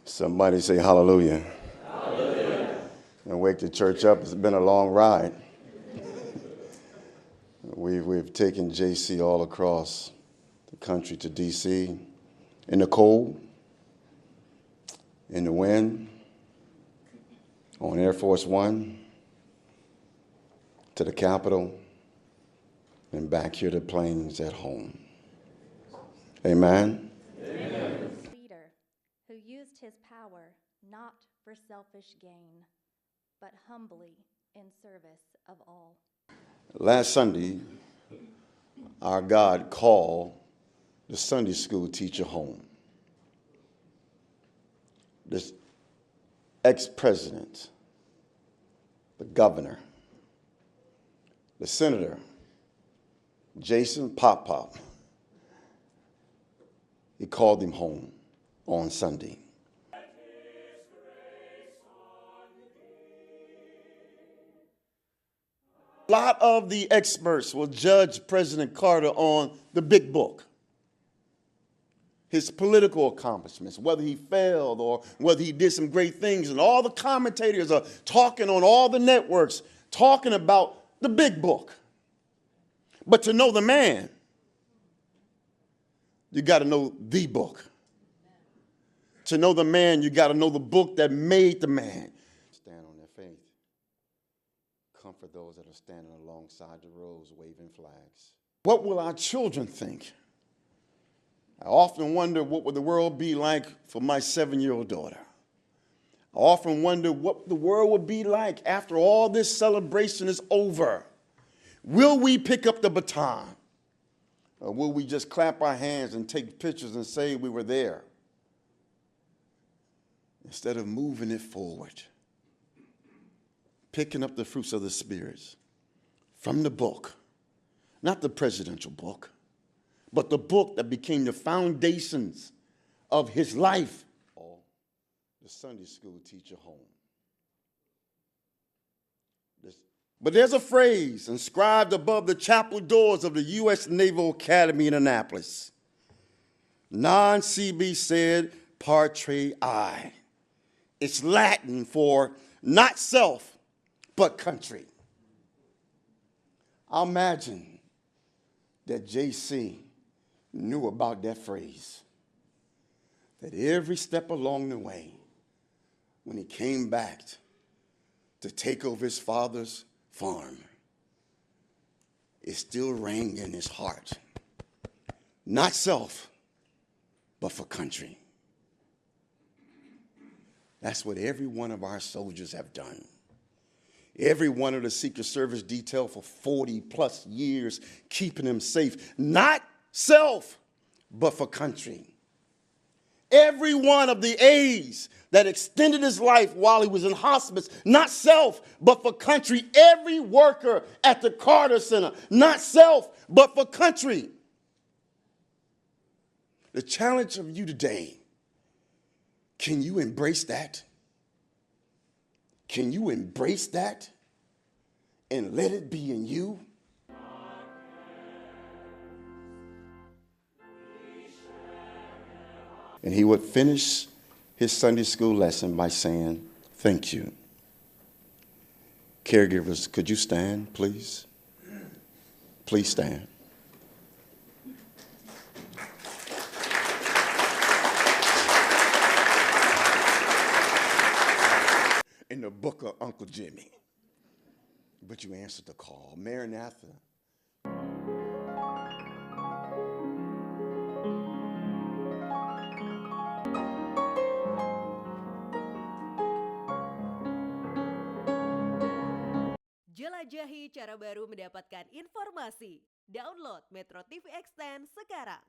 Somebody say hallelujah. Hallelujah. And wake the church up. It's been a long ride. We've taken JC all across the country to D.C. in the cold, in the wind, on Air Force One, to the Capitol, and back here to planes at home. Amen. Amen. Leader who used his power not for selfish gain, but humbly in service of all. Last Sunday, our God called the Sunday school teacher home. This ex-president, the governor, the senator, Jason Pop, he called him home on Sunday. A lot of the experts will judge President Carter on the big book, his political accomplishments, whether he failed or whether he did some great things. And all the commentators are talking on all the networks, talking about the big book. But to know the man, you got to know the book. To know the man, you got to know the book that made the man. Stand on their faith. Comfort those that are standing alongside the roads waving flags. What will our children think? I often wonder what would the world be like for my 7-year-old daughter. I often wonder what the world would be like after all this celebration is over. Will we pick up the baton? Or will we just clap our hands and take pictures and say we were there? Instead of moving it forward, picking up the fruits of the spirits from the book, not the presidential book, but the book that became the foundations of his life. The Sunday school teacher home. But there's a phrase inscribed above the chapel doors of the U.S. Naval Academy in Annapolis. Non-CB said, "Patre I." It's Latin for not self, but country. I imagine that JC knew about that phrase. That every step along the way, when he came back to take over his father's farm, it still rang in his heart. Not self, but for country. That's what every one of our soldiers have done. Every one of the Secret Service detail for 40 plus years, keeping them safe. Not self, but for country. Every one of the A's that extended his life while he was in hospice, not self, but for country. Every worker at the Carter Center, not self, but for country. The challenge of you today, can you embrace that? Can you embrace that and let it be in you? And he would finish his Sunday school lesson by saying, "Thank you." Caregivers, could you stand, please? Please stand. In the book of Uncle Jimmy. But you answered the call. Maranatha. Jelajahi cara baru mendapatkan informasi. Download MetroTV Extend sekarang.